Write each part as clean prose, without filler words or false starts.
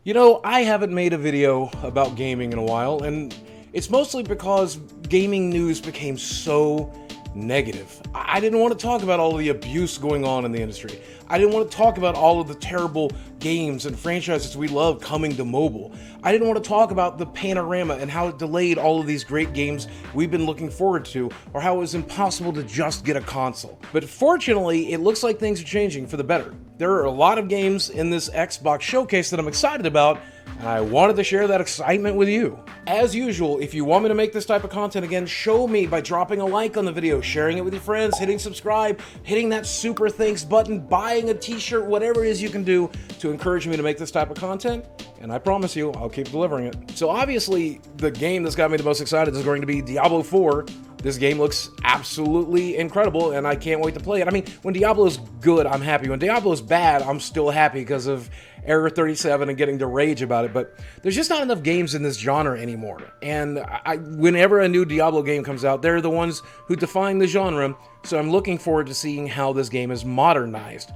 You know, I haven't made a video about gaming in a while, and it's mostly because gaming news became so negative. I didn't want to talk about all of the abuse going on in the industry. I didn't want to talk about all of the terrible games and franchises we love coming to mobile. I didn't want to talk about the panorama and how it delayed all of these great games we've been looking forward to, or how it was impossible to just get a console. But fortunately, it looks like things are changing for the better. There are a lot of games in this Xbox showcase that I'm excited about, and I wanted to share that excitement with you. As usual, if you want me to make this type of content again, show me by dropping a like on the video, sharing it with your friends, hitting subscribe, hitting that super thanks button, buying a t-shirt, whatever it is you can do to encourage me to make this type of content, and I promise you, I'll keep delivering it. So obviously, the game that's got me the most excited is going to be Diablo IV. This game looks absolutely incredible, and I can't wait to play it. I mean, when Diablo's good, I'm happy. When Diablo's bad, I'm still happy because of Error 37 and getting to rage about it. But there's just not enough games in this genre anymore. And whenever a new Diablo game comes out, they're the ones who define the genre. So I'm looking forward to seeing how this game is modernized.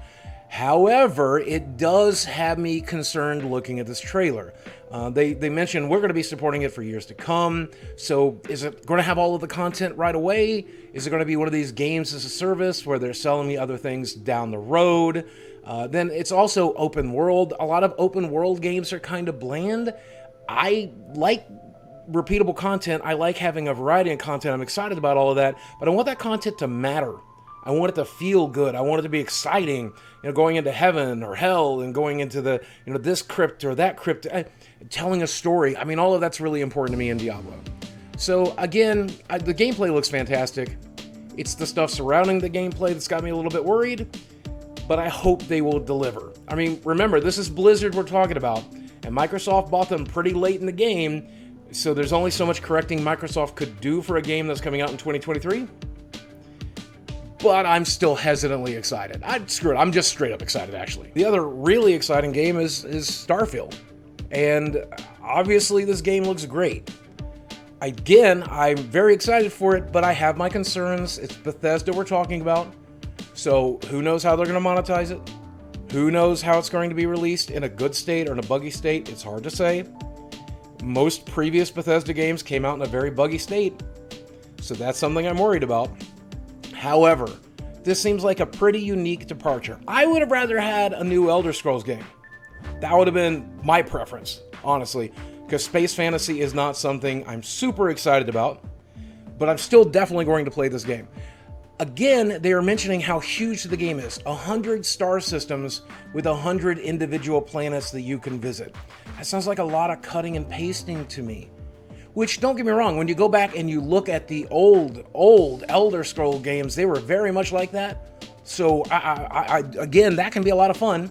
However, it does have me concerned looking at this trailer. They mentioned we're going to be supporting it for years to come. So is it going to have all of the content right away? Is it going to be one of these games as a service where they're selling me other things down the road? Then it's also open world. A lot of open world games are kind of bland. I like repeatable content. I like having a variety of content. I'm excited about all of that, but I want that content to matter. I want it to feel good. I want it to be exciting, going into heaven or hell and going into the, this crypt or that crypt, telling a story. I mean, all of that's really important to me in Diablo. So again, the gameplay looks fantastic. It's the stuff surrounding the gameplay that's got me a little bit worried, but I hope they will deliver. I mean, remember, this is Blizzard we're talking about, and Microsoft bought them pretty late in the game, so there's only so much correcting Microsoft could do for a game that's coming out in 2023. But I'm still hesitantly excited. Screw it, I'm just straight up excited, actually. The other really exciting game is Starfield. And obviously this game looks great. Again, I'm very excited for it, but I have my concerns. It's Bethesda we're talking about. So who knows how they're going to monetize it? Who knows how it's going to be released in a good state or in a buggy state? It's hard to say. Most previous Bethesda games came out in a very buggy state. So that's something I'm worried about. However, this seems like a pretty unique departure. I would have rather had a new Elder Scrolls game. That would have been my preference, honestly, because space fantasy is not something I'm super excited about, but I'm still definitely going to play this game. Again, they are mentioning how huge the game is. 100 star systems with 100 individual planets that you can visit. That sounds like a lot of cutting and pasting to me. Which, don't get me wrong, when you go back and you look at the old Elder Scroll games, they were very much like that. So, again, that can be a lot of fun,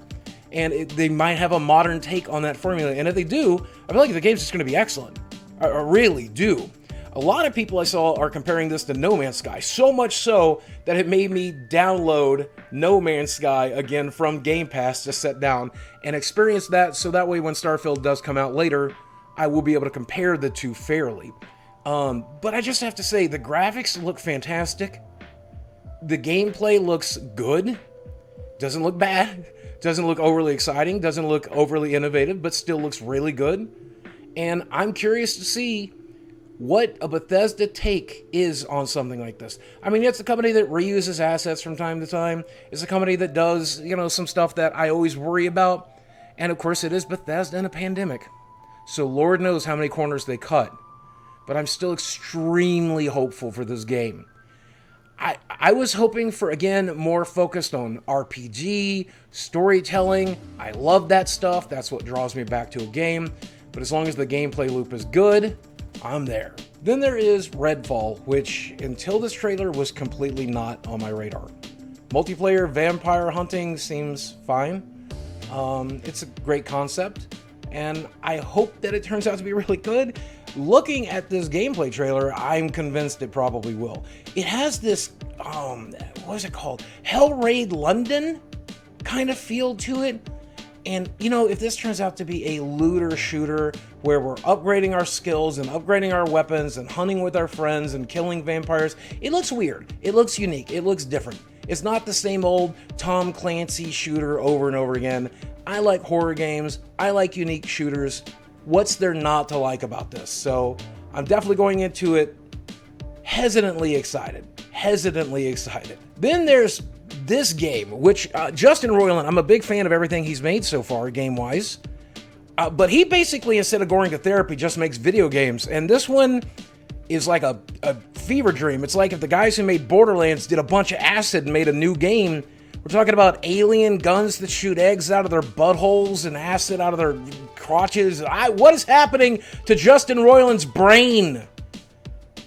and they might have a modern take on that formula. And if they do, I feel like the game's just going to be excellent. I really do. A lot of people I saw are comparing this to No Man's Sky, so much so that it made me download No Man's Sky again from Game Pass to set down and experience that, so that way when Starfield does come out later, I will be able to compare the two fairly. But I just have to say, the graphics look fantastic. The gameplay looks good. Doesn't look bad. Doesn't look overly exciting. Doesn't look overly innovative, but still looks really good. And I'm curious to see what a Bethesda take is on something like this. I mean, it's a company that reuses assets from time to time. It's a company that does, some stuff that I always worry about. And of course, it is Bethesda in a pandemic. So Lord knows how many corners they cut. But I'm still extremely hopeful for this game. I was hoping for, again, more focused on RPG, storytelling. I love that stuff. That's what draws me back to a game. But as long as the gameplay loop is good, I'm there. Then there is Redfall, which until this trailer was completely not on my radar. Multiplayer vampire hunting seems fine. It's a great concept. And I hope that it turns out to be really good. Looking at this gameplay trailer, I'm convinced it probably will. It has this, what is it called? Hell Raid London kind of feel to it. And, if this turns out to be a looter shooter where we're upgrading our skills and upgrading our weapons and hunting with our friends and killing vampires, it looks weird. It looks unique. It looks different. It's not the same old Tom Clancy shooter over and over again. I like horror games. I like unique shooters. What's there not to like about this? So I'm definitely going into it hesitantly excited. Then there's this game, which Justin Roiland, I'm a big fan of everything he's made so far, game-wise. But he basically, instead of going to therapy, just makes video games. And this one is like a fever dream. It's like if the guys who made Borderlands did a bunch of acid and made a new game. We're talking about alien guns that shoot eggs out of their buttholes and acid out of their crotches. What is happening to Justin Roiland's brain?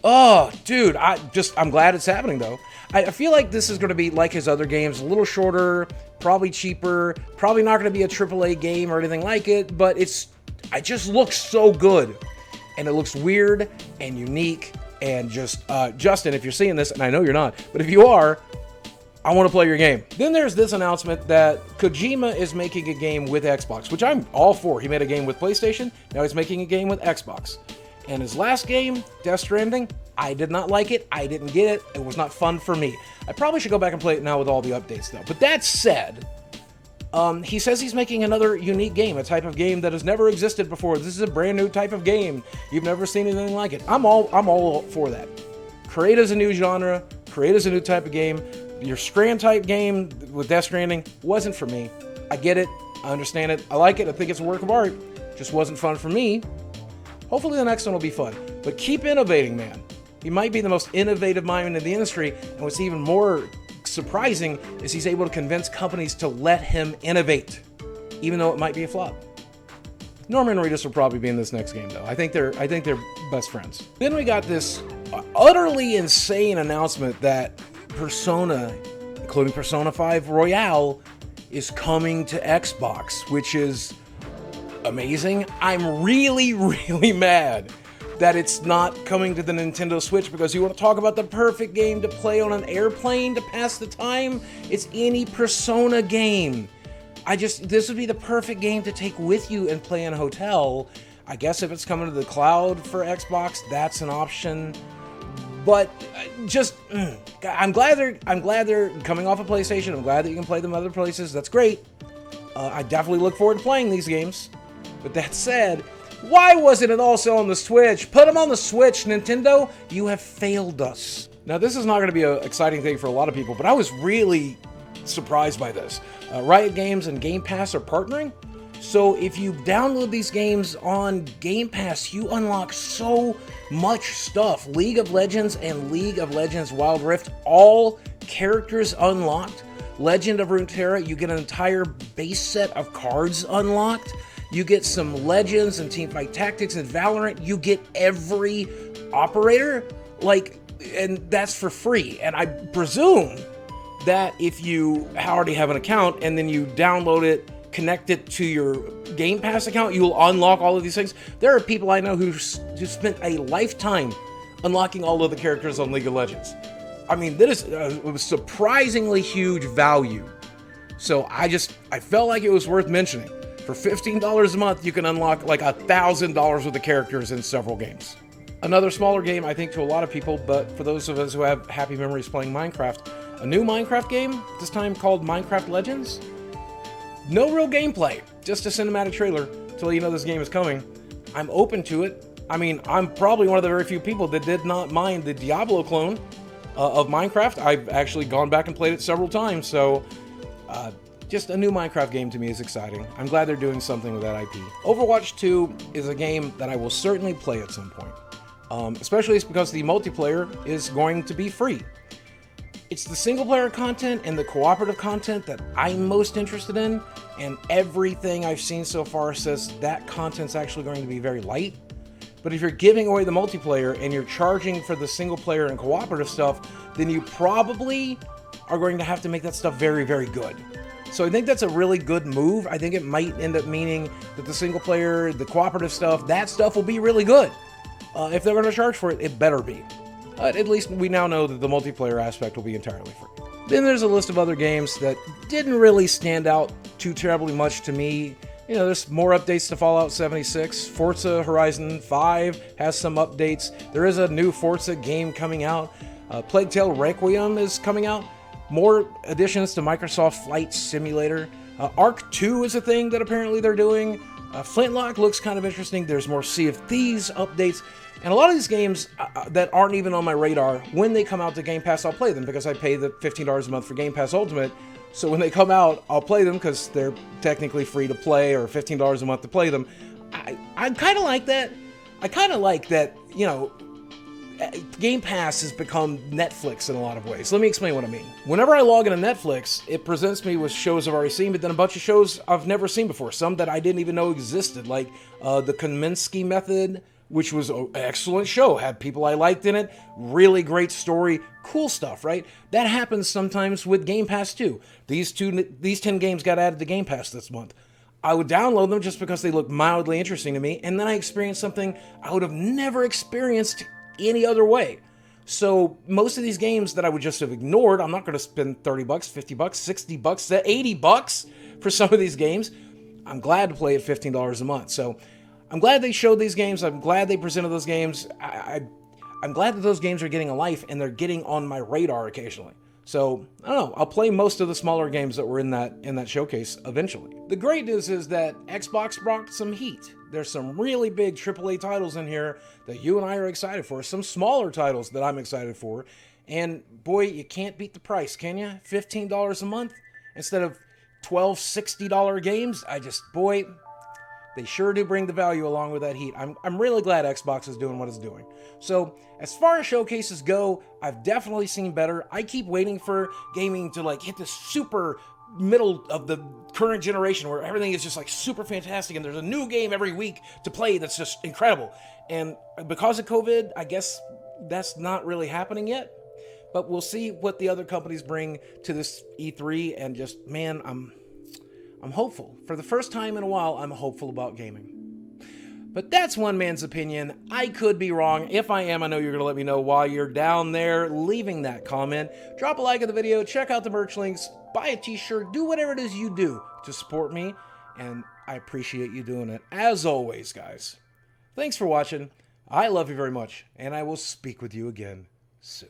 Oh, dude, I'm glad it's happening, though. I feel like this is going to be like his other games, a little shorter, probably cheaper, probably not going to be a AAA game or anything like it, but it just looks so good. And it looks weird and unique, and just, Justin, if you're seeing this, and I know you're not, but if you are, I want to play your game. Then there's this announcement that Kojima is making a game with Xbox, which I'm all for. He made a game with PlayStation, now he's making a game with Xbox. And his last game, Death Stranding, I did not like it, I didn't get it, it was not fun for me. I probably should go back and play it now with all the updates though. But that said, he says he's making another unique game, a type of game that has never existed before. This is a brand new type of game. You've never seen anything like it. I'm all for that. Create as a new genre, create as a new type of game. Your Strand type game with Death Stranding wasn't for me. I get it, I understand it, I like it, I think it's a work of art. Just wasn't fun for me. Hopefully the next one will be fun. But keep innovating, man. He might be the most innovative mind in the industry, and what's even more surprising is he's able to convince companies to let him innovate, even though it might be a flop. Norman Reedus will probably be in this next game, though. I think they're best friends. Then we got this utterly insane announcement that Persona, including Persona 5 Royale, is coming to Xbox, which is amazing. I'm really, really mad that it's not coming to the Nintendo Switch, because you want to talk about the perfect game to play on an airplane to pass the time? It's any Persona game. This would be the perfect game to take with you and play in a hotel. I guess if it's coming to the cloud for Xbox, that's an option. But I'm glad they're coming off of PlayStation. I'm glad that you can play them other places. That's great. I definitely look forward to playing these games. But that said, why wasn't it also on the Switch? Put them on the Switch, Nintendo. You have failed us. Now, this is not going to be an exciting thing for a lot of people, but I was really surprised by this. Riot Games and Game Pass are partnering. So if you download these games on Game Pass, you unlock so much stuff. League of Legends and League of Legends Wild Rift, all characters unlocked. Legend of Runeterra, you get an entire base set of cards unlocked. You get some Legends and Teamfight Tactics and Valorant. You get every operator, and that's for free. And I presume that if you already have an account and then you download it, connect it to your Game Pass account, you will unlock all of these things. There are people I know who spent a lifetime unlocking all of the characters on League of Legends. I mean, that is a surprisingly huge value. So I felt like it was worth mentioning. For $15 a month, you can unlock like $1,000 worth of characters in several games. Another smaller game, I think, to a lot of people, but for those of us who have happy memories playing Minecraft, a new Minecraft game, this time called Minecraft Legends. No real gameplay, just a cinematic trailer to let you know this game is coming. I'm open to it. I mean, I'm probably one of the very few people that did not mind the Diablo clone of Minecraft. I've actually gone back and played it several times, so just a new Minecraft game to me is exciting. I'm glad they're doing something with that IP. OVerwatch 2 is a game that I will certainly play at some point, especially because the multiplayer is going to be free. It's the single-player content and the cooperative content that I'm most interested in, and everything I've seen so far says that content's actually going to be very light. But if you're giving away the multiplayer and you're charging for the single-player and cooperative stuff, then you probably are going to have to make that stuff very, very good. So I think that's a really good move. I think it might end up meaning that the single-player, the cooperative stuff, that stuff will be really good. If they're going to charge for it, it better be. At least we now know that the multiplayer aspect will be entirely free. Then there's a list of other games that didn't really stand out too terribly much to me. You know, there's more updates to Fallout 76. Forza Horizon 5 has some updates. There is a new Forza game coming out. Plague Tale Requiem is coming out. More additions to Microsoft Flight Simulator. Arc 2 is a thing that apparently they're doing. Flintlock looks kind of interesting. There's more Sea of Thieves updates. And a lot of these games that aren't even on my radar, when they come out to Game Pass, I'll play them because I pay the $15 a month for Game Pass Ultimate. So when they come out, I'll play them because they're technically free to play, or $15 a month to play them. I kind of like that. I kind of like that, you know, Game Pass has become Netflix in a lot of ways. Let me explain what I mean. Whenever I log into Netflix, it presents me with shows I've already seen, but then a bunch of shows I've never seen before. Some that I didn't even know existed, like the Kaminsky Method, which was an excellent show. Had people I liked in it. Really great story. Cool stuff, right? That happens sometimes with Game Pass too. These 10 games got added to Game Pass this month. I would download them just because they look mildly interesting to me, and then I experienced something I would have never experienced any other way. So most of these games that I would just have ignored, I'm not going to spend $30, $50, $60, $80 for some of these games. I'm glad to play at $15 a month. So I'm glad they showed these games. I'm glad they presented those games. I'm glad that those games are getting a life and they're getting on my radar occasionally. So, I don't know, I'll play most of the smaller games that were in that showcase eventually. The great news is that Xbox brought some heat. There's some really big AAA titles in here that you and I are excited for. Some smaller titles that I'm excited for. And boy, you can't beat the price, can you? $15 a month instead of $12, $60 games. Boy, they sure do bring the value along with that heat. I'm really glad Xbox is doing what it's doing. So, as far as showcases go, I've definitely seen better. I keep waiting for gaming to like hit this super middle of the current generation where everything is just like super fantastic and there's a new game every week to play that's just incredible. And because of COVID, I guess that's not really happening yet. But we'll see what the other companies bring to this E3, and just, man, I'm hopeful. For the first time in a while, I'm hopeful about gaming. But that's one man's opinion. I could be wrong. If I am, I know you're going to let me know while you're down there leaving that comment. Drop a like on the video, check out the merch links, buy a t-shirt, do whatever it is you do to support me, and I appreciate you doing it. As always, guys, thanks for watching. I love you very much, and I will speak with you again soon.